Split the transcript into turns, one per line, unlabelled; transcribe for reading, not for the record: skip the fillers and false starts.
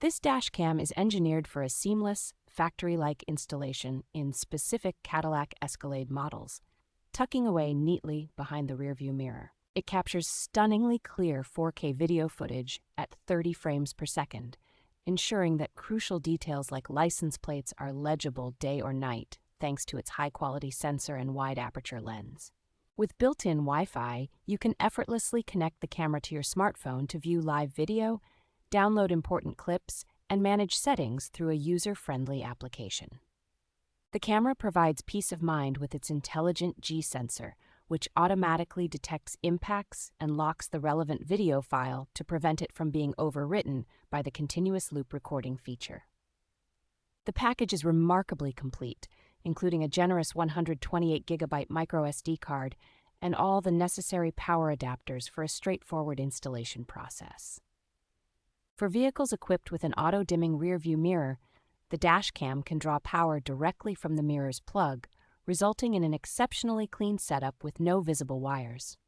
This dash cam is engineered for a seamless, factory-like installation in specific Cadillac Escalade models, tucking away neatly behind the rearview mirror. It captures stunningly clear 4K video footage at 30 frames per second, ensuring that crucial details like license plates are legible day or night thanks to its high-quality sensor and wide-aperture lens. With built-in Wi-Fi, you can effortlessly connect the camera to your smartphone to view live video, download important clips, and manage settings through a user-friendly application. The camera provides peace of mind with its intelligent G sensor, which automatically detects impacts and locks the relevant video file to prevent it from being overwritten by the continuous loop recording feature. The package is remarkably complete, including a generous 128GB microSD card and all the necessary power adapters for a straightforward installation process. For vehicles equipped with an auto-dimming rearview mirror, the dash cam can draw power directly from the mirror's plug, resulting in an exceptionally clean setup with no visible wires.